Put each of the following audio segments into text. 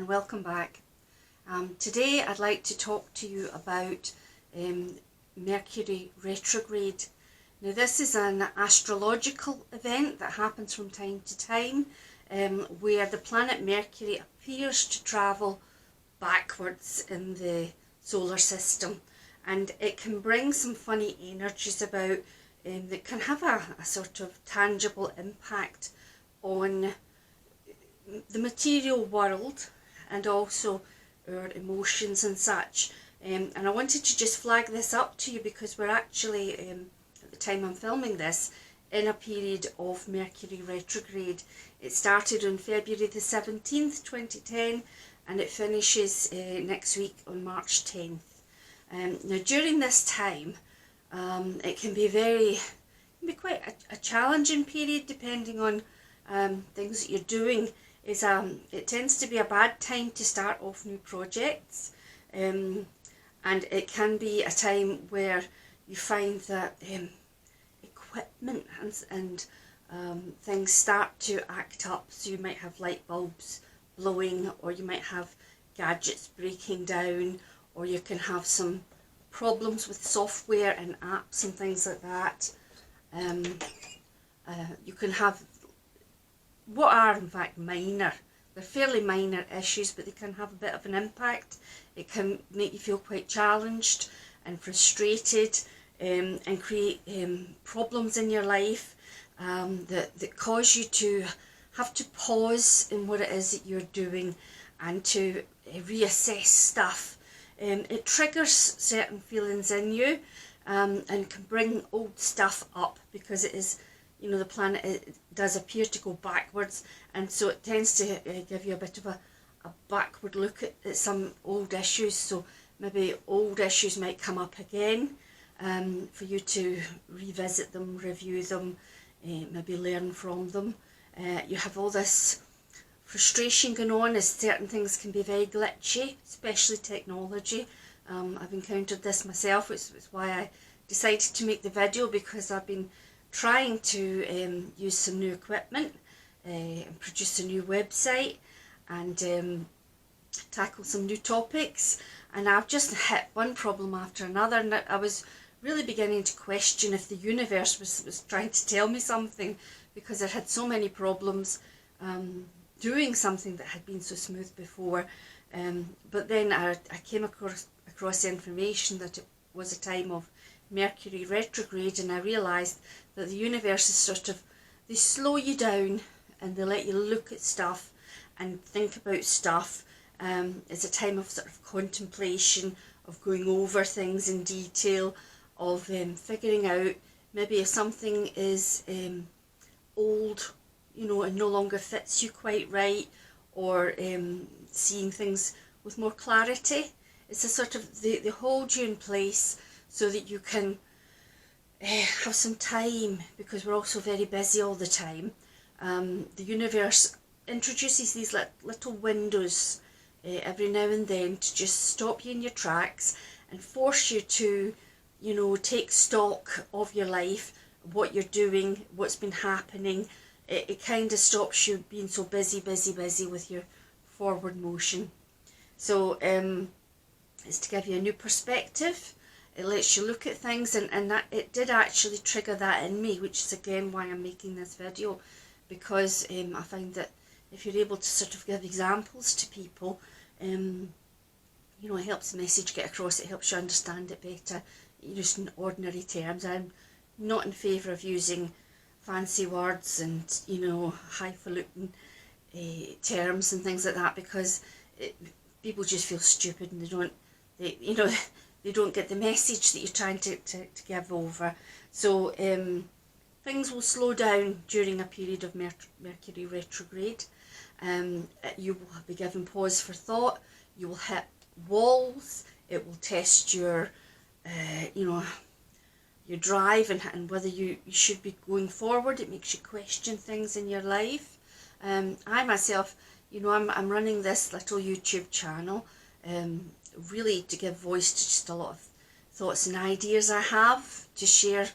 and welcome back. Today I'd like to talk to you about Mercury Retrograde. Now this is an astrological event that happens from time to time where the planet Mercury appears to travel backwards in the solar system, and it can bring some funny energies about that can have a sort of tangible impact on the material world and also our emotions and such. And I wanted to just flag this up to you because we're actually, at the time I'm filming this, in a period of Mercury retrograde. It started on February the 17th, 2010, and it finishes next week on March 10th. Now during this time, it can be quite a challenging period depending on things that you're doing. It tends to be a bad time to start off new projects, and it can be a time where you find that equipment and things start to act up. So you might have light bulbs blowing, or you might have gadgets breaking down, or you can have some problems with software and apps and things like that. You can have what are in fact minor. They're fairly minor issues, but they can have a bit of an impact. It can make you feel quite challenged and frustrated, and create problems in your life that cause you to have to pause in what it is that you're doing and to reassess stuff. It triggers certain feelings in you and can bring old stuff up because it is, you know, the planet, it does appear to go backwards, and so it tends to give you a bit of a backward look at some old issues. So maybe old issues might come up again for you to revisit them, review them, maybe learn from them. You have all this frustration going on as certain things can be very glitchy, especially technology. I've encountered this myself, which is why I decided to make the video, because I've been trying to use some new equipment and produce a new website and tackle some new topics, and I've just hit one problem after another, and I was really beginning to question if the universe was trying to tell me something, because I had so many problems doing something that had been so smooth before. But then I came across the information that it was a time of Mercury retrograde, and I realised that the universe is sort of, they slow you down and they let you look at stuff and think about stuff. It's a time of sort of contemplation, of going over things in detail, of figuring out maybe if something is old, you know, and no longer fits you quite right, or seeing things with more clarity. It's a sort of, they hold you in place so that you can have some time, because we're also very busy all the time. The universe introduces these little windows every now and then to just stop you in your tracks and force you to, you know, take stock of your life, what you're doing, what's been happening. It kind of stops you being so busy with your forward motion. So it's to give you a new perspective. It lets you look at things, and that it did actually trigger that in me, which is again why I'm making this video, because I find that if you're able to sort of give examples to people, you know, it helps the message get across, it helps you understand it better, just in ordinary terms. I'm not in favour of using fancy words and, you know, highfalutin terms and things like that, because people just feel stupid and you know, they don't get the message that you're trying to give over. So things will slow down during a period of Mercury retrograde. You will be given pause for thought. You will hit walls. It will test your, you know, your drive and whether you should be going forward. It makes you question things in your life. I myself, you know, I'm running this little YouTube channel really to give voice to just a lot of thoughts and ideas I have, to share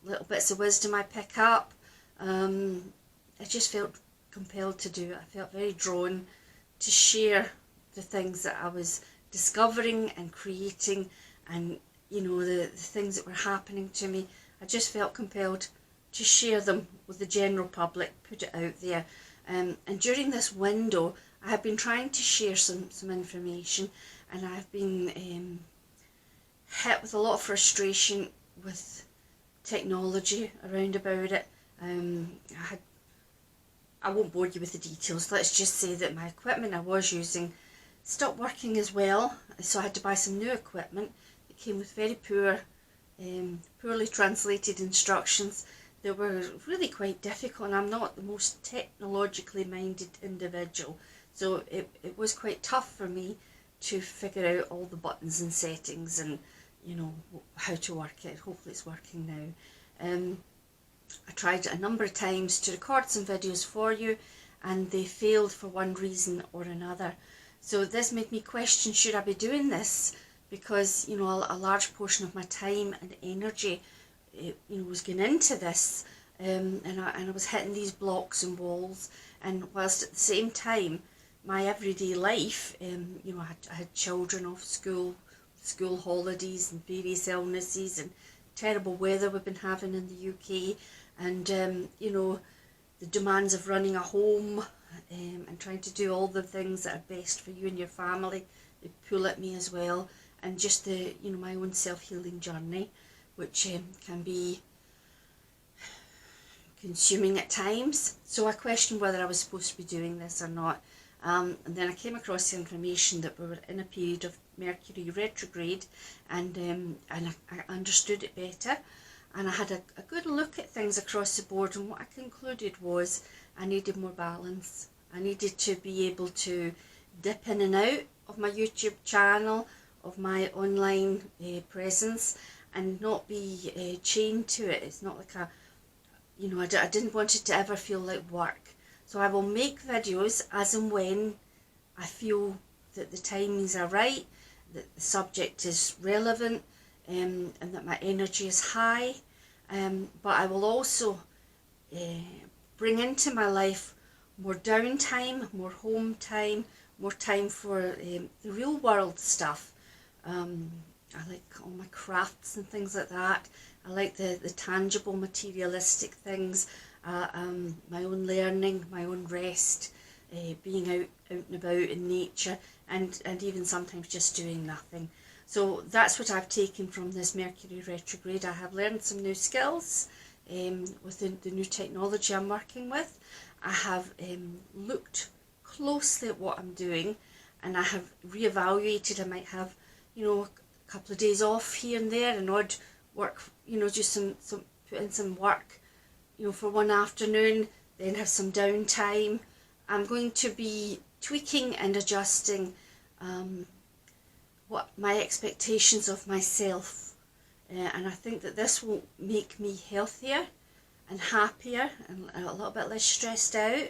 little bits of wisdom I pick up. I just felt compelled to do it. I felt very drawn to share the things that I was discovering and creating, and you know, the things that were happening to me. I just felt compelled to share them with the general public, put it out there. And during this window, I have been trying to share some information, and I've been hit with a lot of frustration with technology around about it. I won't bore you with the details. Let's just say that my equipment I was using stopped working as well, so I had to buy some new equipment. It came with very poorly translated instructions that were really quite difficult, and I'm not the most technologically minded individual, so it was quite tough for me to figure out all the buttons and settings and, you know, how to work it. Hopefully it's working now. I tried a number of times to record some videos for you, and they failed for one reason or another. So this made me question, should I be doing this? Because, you know, a large portion of my time and energy, you know, was going into this, and I was hitting these blocks and walls. And whilst at the same time, my everyday life, you know, I had children off school holidays and various illnesses and terrible weather we've been having in the UK, and you know, the demands of running a home, and trying to do all the things that are best for you and your family, they pull at me as well. And just the, you know, my own self-healing journey, which can be consuming at times. So I questioned whether I was supposed to be doing this or not. And then I came across the information that we were in a period of Mercury Retrograde, and I understood it better, and I had a good look at things across the board, and what I concluded was I needed more balance. I needed to be able to dip in and out of my YouTube channel, of my online presence, and not be chained to it. It's not like you know, I didn't want it to ever feel like work. So I will make videos as and when I feel that the timings are right, that the subject is relevant, and that my energy is high. But I will also bring into my life more downtime, more home time, more time for the real world stuff. I like all my crafts and things like that. I like the tangible, materialistic things, my own learning, my own rest, being out and about in nature, and even sometimes just doing nothing. So that's what I've taken from this Mercury retrograde. I have learned some new skills with the new technology I'm working with. I have looked closely at what I'm doing, and I have reevaluated. I might have, you know, a couple of days off here and there, and odd work, you know, just some put in some work, you know, for one afternoon, then have some downtime. I'm going to be tweaking and adjusting what my expectations of myself, and I think that this will make me healthier and happier and a little bit less stressed out,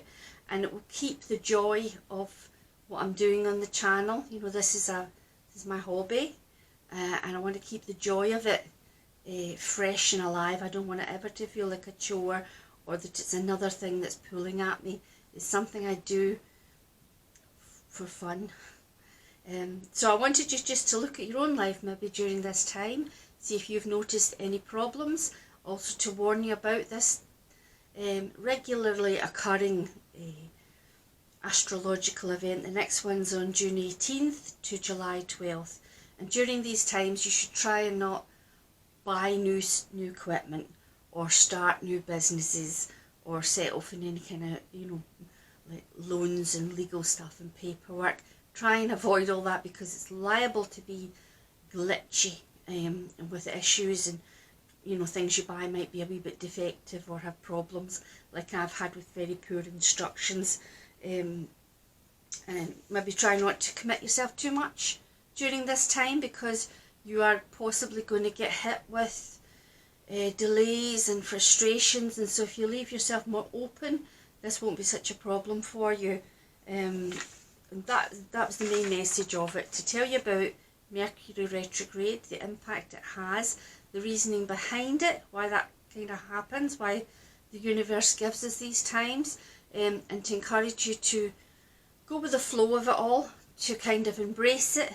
and it will keep the joy of what I'm doing on the channel. You know, this is my hobby, and I want to keep the joy of it fresh and alive. I don't want it ever to feel like a chore, or that it's another thing that's pulling at me. It's something I do for fun. So I wanted you just to look at your own life maybe during this time, see if you've noticed any problems. Also to warn you about this regularly occurring astrological event. The next one's on June 18th to July 12th. And during these times you should try and not buy new equipment, or start new businesses, or set off in any kind of, you know, like loans and legal stuff and paperwork. Try and avoid all that, because it's liable to be glitchy and with issues, and, you know, things you buy might be a wee bit defective or have problems, like I've had with very poor instructions. And maybe try not to commit yourself too much during this time, because you are possibly going to get hit with delays and frustrations, and so if you leave yourself more open, this won't be such a problem for you. And that was the main message of it, to tell you about Mercury retrograde, the impact it has, the reasoning behind it, why that kind of happens, why the universe gives us these times, and to encourage you to go with the flow of it all, to kind of embrace it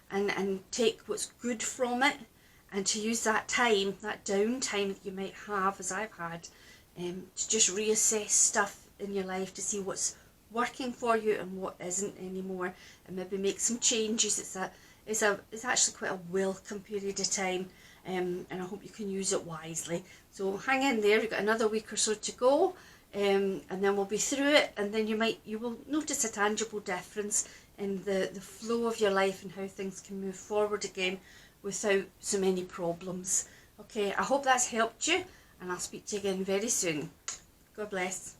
and take what's good from it, and to use that time, that downtime that you might have, as I've had, to just reassess stuff in your life to see what's working for you and what isn't anymore, and maybe make some changes. It's actually quite a welcome period of time, and I hope you can use it wisely. So hang in there, we've got another week or so to go, and then we'll be through it, and then you will notice a tangible difference in the flow of your life and how things can move forward again without so many problems. Okay, I hope that's helped you, and I'll speak to you again very soon. God bless.